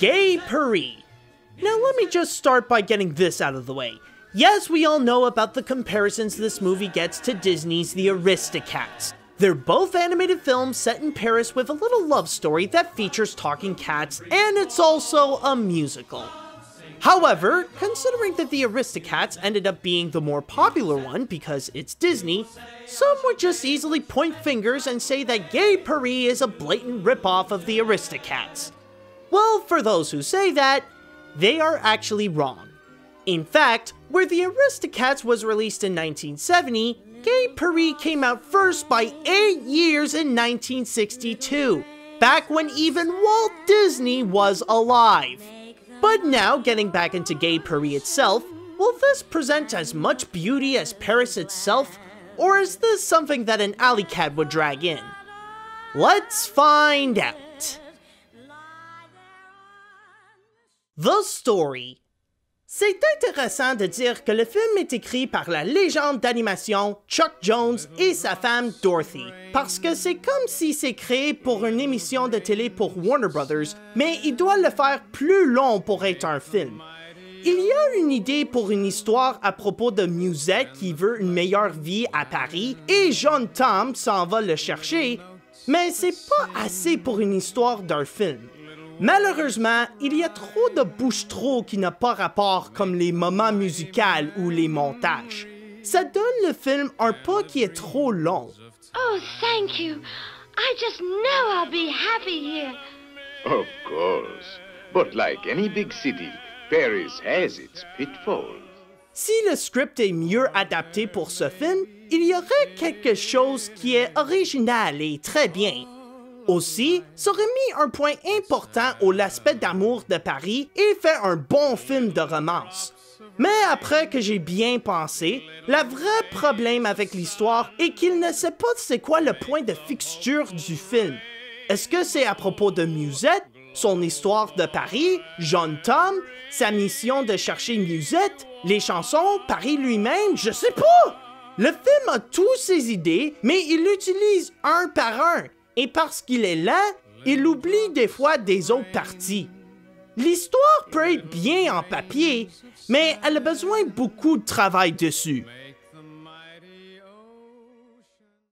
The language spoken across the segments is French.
Gay Paris. Now let me just start by getting this out of the way. Yes, we all know about the comparisons this movie gets to Disney's The Aristocats. They're both animated films set in Paris with a little love story that features talking cats, and it's also a musical. However, considering that The Aristocats ended up being the more popular one because it's Disney, some would just easily point fingers and say that Gay Paris is a blatant ripoff of The Aristocats. Well, for those who say that, they are actually wrong. In fact, where The Aristocats was released in 1970, Gay Paris came out first by 8 years in 1962, back when even Walt Disney was alive. But now, getting back into Gay Paris itself, will this present as much beauty as Paris itself, or is this something that an alley cat would drag in? Let's find out. The Story. C'est intéressant de dire que le film est écrit par la légende d'animation Chuck Jones et sa femme Dorothy, parce que c'est comme si c'est créé pour une émission de télé pour Warner Brothers, mais il doit le faire plus long pour être un film. Il y a une idée pour une histoire à propos de Musette qui veut une meilleure vie à Paris et Jeune Tom s'en va le chercher, mais c'est pas assez pour une histoire d'un film. Malheureusement, il y a trop de bouche-trou qui n'a pas rapport comme les moments musicaux ou les montages. Ça donne le film un pas qui est trop long. Oh, thank you. I just know I'll be happy here. Of course. But like any big city, Paris has its pitfalls. Si le script est mieux adapté pour ce film, il y aurait quelque chose qui est original et très bien. Aussi, ça aurait mis un point important au l'aspect d'amour de Paris et fait un bon film de romance. Mais après que j'ai bien pensé, le vrai problème avec l'histoire est qu'il ne sait pas c'est quoi le point de fixture du film. Est-ce que c'est à propos de Musette, son histoire de Paris, Jeune Tom, sa mission de chercher Musette, les chansons, Paris lui-même, je sais pas! Le film a toutes ses idées, mais il l'utilise un par un. Et parce qu'il est lent, il oublie des fois des autres parties. L'histoire peut être bien en papier, mais elle a besoin de beaucoup de travail dessus.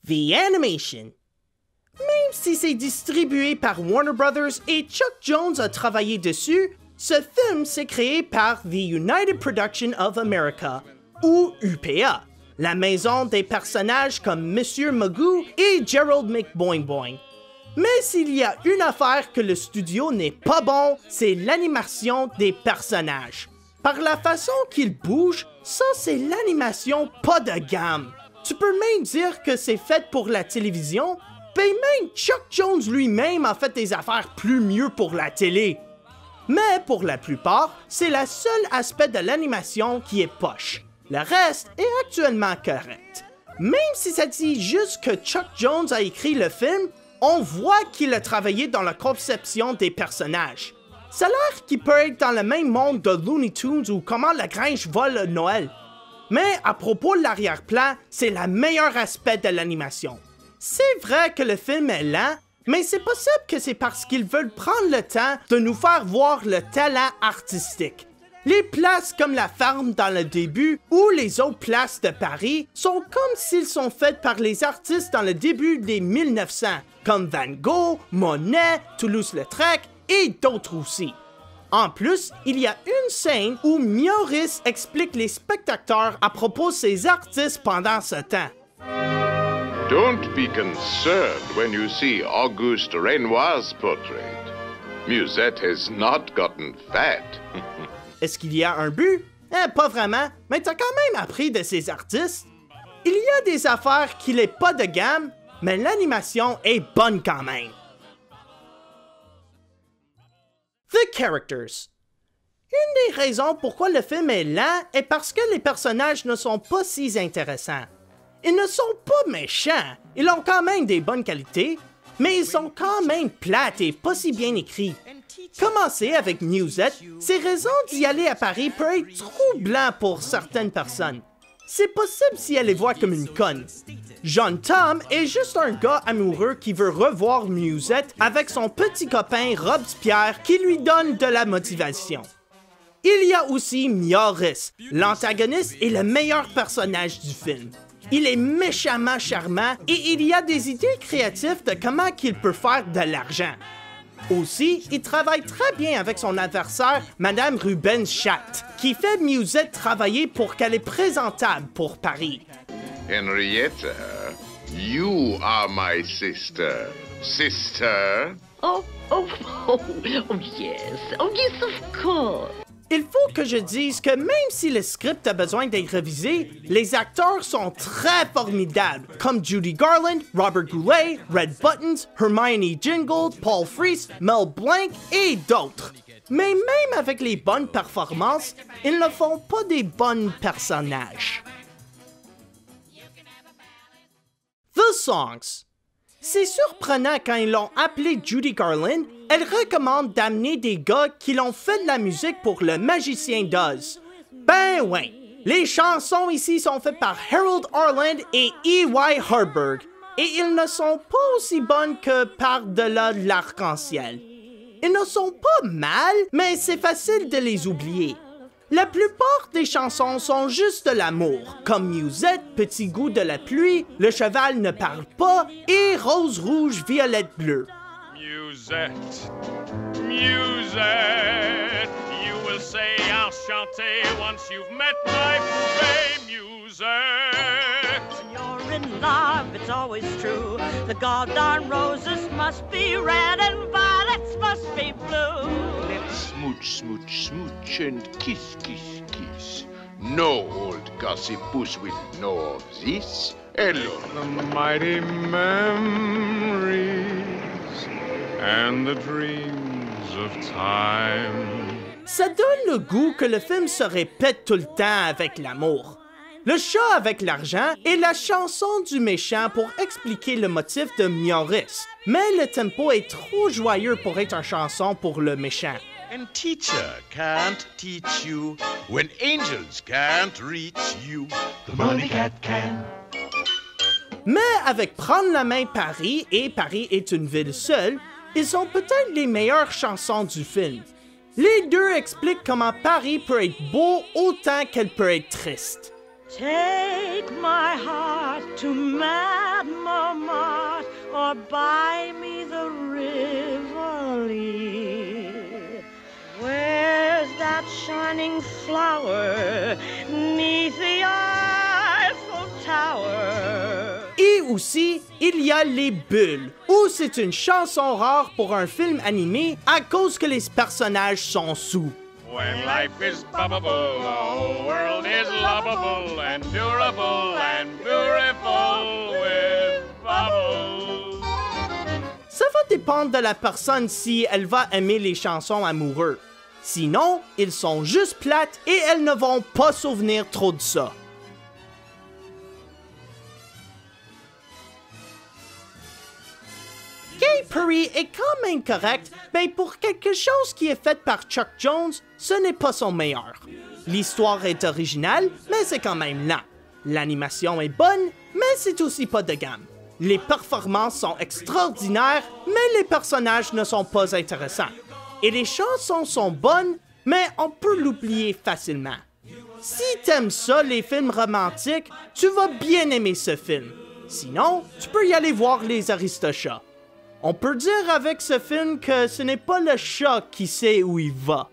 The Animation. Même si c'est distribué par Warner Brothers et Chuck Jones a travaillé dessus, ce film s'est créé par The United Production of America, ou UPA. La maison des personnages comme Monsieur Magoo et Gerald McBoing-Boing. Mais s'il y a une affaire que le studio n'est pas bon, c'est l'animation des personnages. Par la façon qu'ils bougent, ça c'est l'animation pas de gamme. Tu peux même dire que c'est fait pour la télévision, mais même Chuck Jones lui-même a fait des affaires plus mieux pour la télé. Mais pour la plupart, c'est le seul aspect de l'animation qui est poche. Le reste est actuellement correct. Même si ça dit juste que Chuck Jones a écrit le film, on voit qu'il a travaillé dans la conception des personnages. Ça a l'air qu'il peut être dans le même monde de Looney Tunes ou comment la Grinch vole Noël. Mais à propos de l'arrière-plan, c'est le meilleur aspect de l'animation. C'est vrai que le film est lent, mais c'est possible que c'est parce qu'ils veulent prendre le temps de nous faire voir le talent artistique. Les places comme la ferme dans le début ou les autres places de Paris sont comme s'ils sont faites par les artistes dans le début des 1900, comme Van Gogh, Monet, Toulouse-Lautrec et d'autres aussi. En plus, il y a une scène où Maurice explique les spectateurs à propos de ces artistes pendant ce temps. Don't be concerned when you see Auguste Renoir's portrait. Musette has not gotten fat. Est-ce qu'il y a un but? Pas vraiment, mais t'as quand même appris de ces artistes. Il y a des affaires qui n'est pas de gamme, mais l'animation est bonne quand même. The Characters. Une des raisons pourquoi le film est lent est parce que les personnages ne sont pas si intéressants. Ils ne sont pas méchants, ils ont quand même des bonnes qualités, mais ils sont quand même plates et pas si bien écrits. Commencer avec Musette, ses raisons d'y aller à Paris peuvent être troublantes pour certaines personnes. C'est possible si elle les voit comme une conne. John Tom est juste un gars amoureux qui veut revoir Musette avec son petit copain Robespierre qui lui donne de la motivation. Il y a aussi Mjoris, l'antagoniste et le meilleur personnage du film. Il est méchamment charmant et il y a des idées créatives de comment il peut faire de l'argent. Aussi, il travaille très bien avec son adversaire, Madame Ruben Schacht, qui fait Musette travailler pour qu'elle est présentable pour Paris. Henrietta, you are my sister. Sister? Oh, yes, of course. Il faut que je dise que même si le script a besoin d'être révisé, les acteurs sont très formidables, comme Judy Garland, Robert Goulet, Red Buttons, Hermione Gingold, Paul Frees, Mel Blanc et d'autres. Mais même avec les bonnes performances, ils ne font pas des bons personnages. The Songs. C'est surprenant quand ils l'ont appelée Judy Garland, elle recommande d'amener des gars qui l'ont fait de la musique pour Le Magicien d'Oz. Ben ouais, les chansons ici sont faites par Harold Arlen et E.Y. Harburg, et ils ne sont pas aussi bonnes que Par-delà de l'arc-en-ciel. Ils ne sont pas mal, mais c'est facile de les oublier. La plupart des chansons sont juste de l'amour, comme Musette, Petit goût de la pluie, Le cheval ne parle pas et Rose rouge, violette bleue. Musette, Musette, you will say I'll chanter once you've met my poupée, Musette. You're in love, it's always true. The goddamn roses must be red and violets must be blue. Let's smooch, smooch, smooch and kiss, kiss, kiss. No old gossip puss will know of this. Hello. The mighty memories and the dreams of time. Ça donne le goût que le film se répète tout le temps avec l'amour. Le chat avec l'argent est la chanson du méchant pour expliquer le motif de Mjoris, mais le tempo est trop joyeux pour être une chanson pour le méchant. And teacher can't teach you when angels can't reach you. The money cat can. Mais avec Prendre la main Paris et Paris est une ville seule, ils sont peut-être les meilleures chansons du film. Les deux expliquent comment Paris peut être beau autant qu'elle peut être triste. Take my heart to Mad Montmartre or buy me the Rivoli. Where's that shining flower 'neath the Eiffel Tower? Et aussi, il y a Les Bulles, où c'est une chanson rare pour un film animé à cause que les personnages sont sous. When life is bubbable, the whole world is lovable and durable and beautiful with bubbles. Ça va dépendre de la personne si elle va aimer les chansons amoureuses. Sinon, ils sont juste plates et elles ne vont pas souvenir trop de ça. Gay Paris est quand même correct, mais pour quelque chose qui est fait par Chuck Jones, ce n'est pas son meilleur. L'histoire est originale, mais c'est quand même lent. L'animation est bonne, mais c'est aussi pas de gamme. Les performances sont extraordinaires, mais les personnages ne sont pas intéressants. Et les chansons sont bonnes, mais on peut l'oublier facilement. Si t'aimes ça, les films romantiques, tu vas bien aimer ce film. Sinon, tu peux y aller voir Les Aristochats. On peut dire avec ce film que ce n'est pas le chat qui sait où il va.